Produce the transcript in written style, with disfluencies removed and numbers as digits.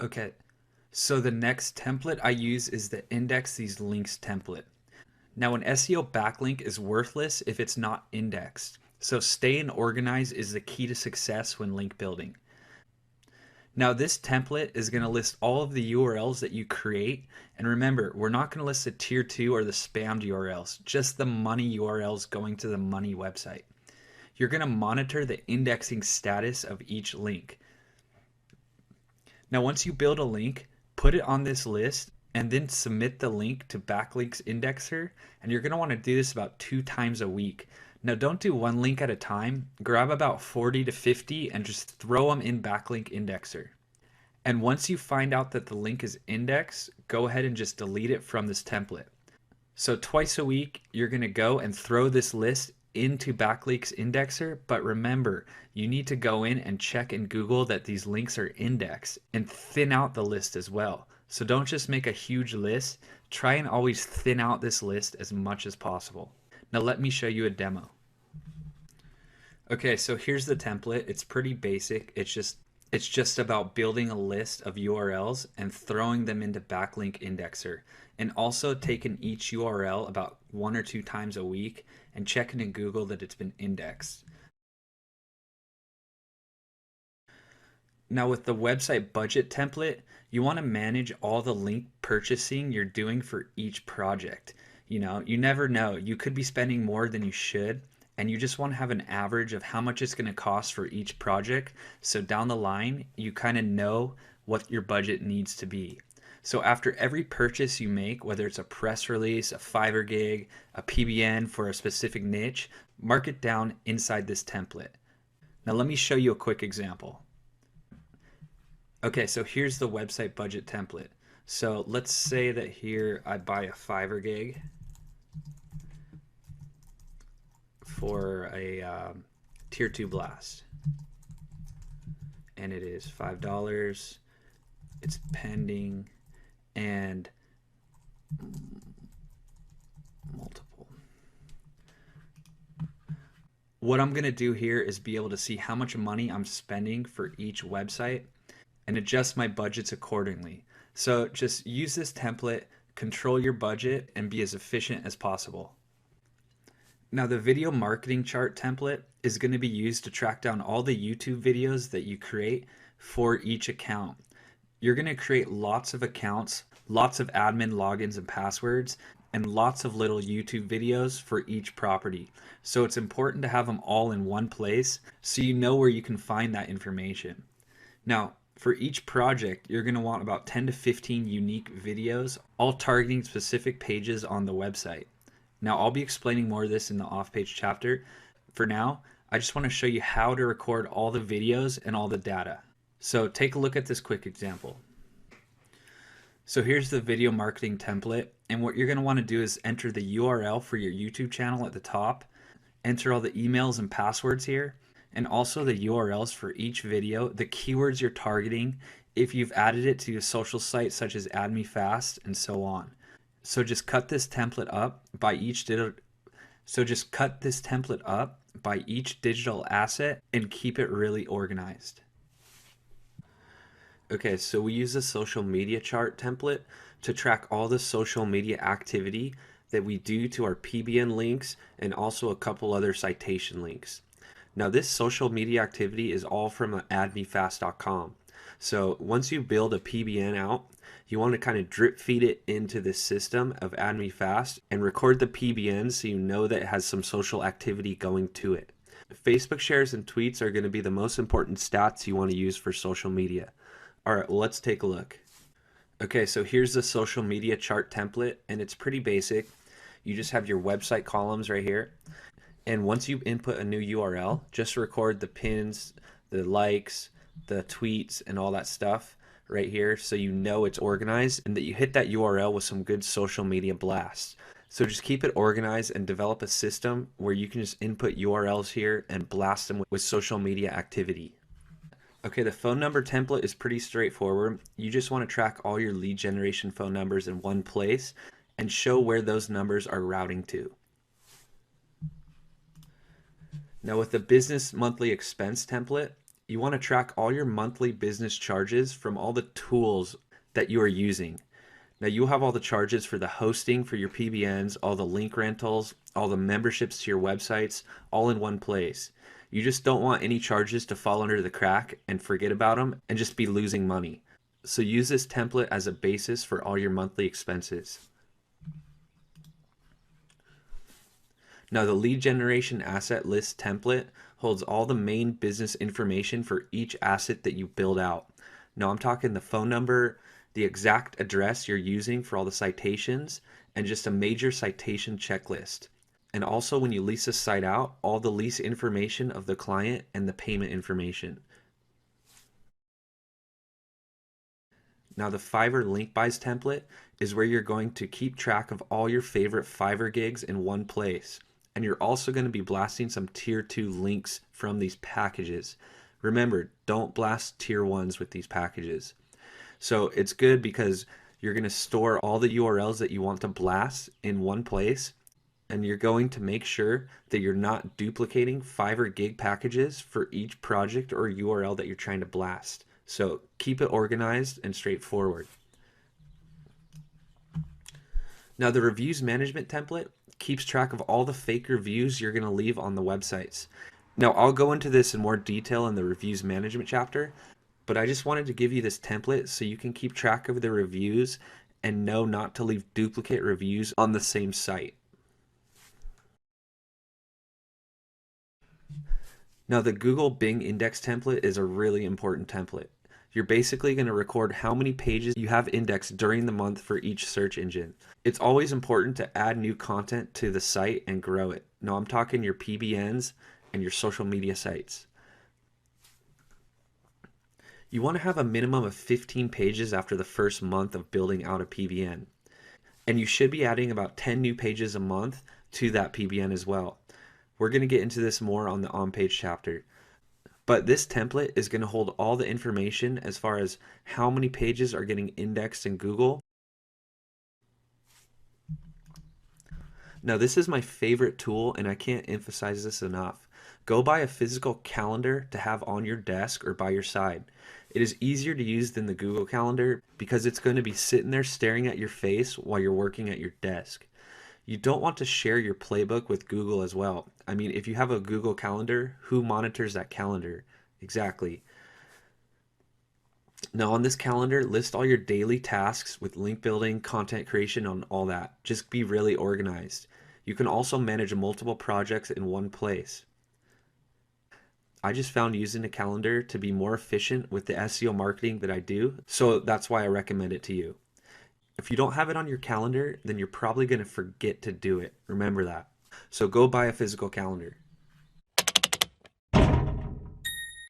Okay, so the next template I use is the index these links template. Now, an SEO backlink is worthless if it's not indexed. So stay and organize is the key to success when link building. Now, this template is going to list all of the URLs that you create. And remember, we're not going to list the tier 2 or the spammed URLs, just the money URLs going to the money website. You're going to monitor the indexing status of each link. Now, once you build a link, put it on this list and then submit the link to Backlinks Indexer. And you're going to want to do this about 2 times a week. Now, don't do one link at a time. Grab about 40 to 50 and just throw them in Backlink Indexer. And once you find out that the link is indexed, go ahead and just delete it from this template. So twice a week, you're going to go and throw this list into Backlinks Indexer, but remember, you need to go in and check in Google that these links are indexed and thin out the list as well. So don't just make a huge list, try and always thin out this list as much as possible. Now let me show you a demo. Okay, so here's the template. It's pretty basic. It's just about building a list of URLs and throwing them into Backlink Indexer, and also taking each URL about 1 or 2 times a week and checking in Google that it's been indexed. Now with the website budget template, you want to manage all the link purchasing you're doing for each project. You never know. You could be spending more than you should, and you just want to have an average of how much it's going to cost for each project. So down the line, you kind of know what your budget needs to be. So after every purchase you make, whether it's a press release, a Fiverr gig, a PBN for a specific niche, mark it down inside this template. Now let me show you a quick example. Okay, so here's the website budget template. So let's say that here I buy a Fiverr gig for a tier 2 blast, and it is $5. It's pending and multiple. What I'm going to do here is be able to see how much money I'm spending for each website and adjust my budgets accordingly. So just use this template, control your budget, and be as efficient as possible. Now the video marketing chart template is going to be used to track down all the YouTube videos that you create for each account. You're going to create lots of accounts, lots of admin logins and passwords, and lots of little YouTube videos for each property. So it's important to have them all in one place so you know where you can find that information. Now, for each project, you're going to want about 10 to 15 unique videos, all targeting specific pages on the website. Now, I'll be explaining more of this in the off-page chapter. For now, I just want to show you how to record all the videos and all the data. So take a look at this quick example. So here's the video marketing template, and what you're going to want to do is enter the URL for your YouTube channel at the top, enter all the emails and passwords here, and also the URLs for each video, the keywords you're targeting, if you've added it to a social site such as Add Me Fast, and so on. So just cut this template up by each digital asset and keep it really organized. Okay, so we use the social media chart template to track all the social media activity that we do to our PBN links and also a couple other citation links. Now this social media activity is all from addmefast.com. So once you build a PBN out, you want to kind of drip feed it into this system of AddMeFast and record the PBN so you know that it has some social activity going to it. Facebook shares and tweets are going to be the most important stats you want to use for social media. All right, well, let's take a look. Okay, so here's the social media chart template, and it's pretty basic. You just have your website columns right here. And once you input a new URL, just record the pins, the likes, the tweets, and all that stuff right here so you know it's organized and that you hit that URL with some good social media blasts. So just keep it organized and develop a system where you can just input URLs here and blast them with social media activity. Okay, the phone number template is pretty straightforward. You just want to track all your lead generation phone numbers in one place and show where those numbers are routing to. Now with the business monthly expense template, You want to track all your monthly business charges from all the tools that you are using. Now you'll have all the charges for the hosting for your PBNs, all the link rentals, all the memberships to your websites, all in one place. You just don't want any charges to fall under the crack and forget about them and just be losing money. So use this template as a basis for all your monthly expenses. Now the lead generation asset list template holds all the main business information for each asset that you build out. Now I'm talking the phone number, the exact address you're using for all the citations, and just a major citation checklist. And also when you lease a site out, all the lease information of the client and the payment information. Now the Fiverr link buys template is where you're going to keep track of all your favorite Fiverr gigs in one place. And you're also going to be blasting some tier 2 links from these packages. Remember, don't blast tier 1s with these packages. So it's good because you're going to store all the URLs that you want to blast in one place, and you're going to make sure that you're not duplicating Fiverr gig packages for each project or URL that you're trying to blast. So keep it organized and straightforward. Now the reviews management template keeps track of all the fake reviews you're going to leave on the websites. Now I'll go into this in more detail in the reviews management chapter, but I just wanted to give you this template so you can keep track of the reviews and know not to leave duplicate reviews on the same site. Now the Google Bing index template is a really important template. You're basically going to record how many pages you have indexed during the month for each search engine. It's always important to add new content to the site and grow it. Now I'm talking your PBNs and your social media sites. You want to have a minimum of 15 pages after the first month of building out a PBN. And you should be adding about 10 new pages a month to that PBN as well. We're going to get into this more on the on-page chapter. But this template is going to hold all the information as far as how many pages are getting indexed in Google. Now this is my favorite tool and I can't emphasize this enough. Go buy a physical calendar to have on your desk or by your side. It is easier to use than the Google Calendar because it's going to be sitting there staring at your face while you're working at your desk. You don't want to share your playbook with Google as well. I mean, if you have a Google Calendar, who monitors that calendar? Exactly. Now on this calendar, list all your daily tasks with link building, content creation, and all that. Just be really organized. You can also manage multiple projects in one place. I just found using a calendar to be more efficient with the SEO marketing that I do, so that's why I recommend it to you. If you don't have it on your calendar, then you're probably going to forget to do it. Remember that. So go buy a physical calendar.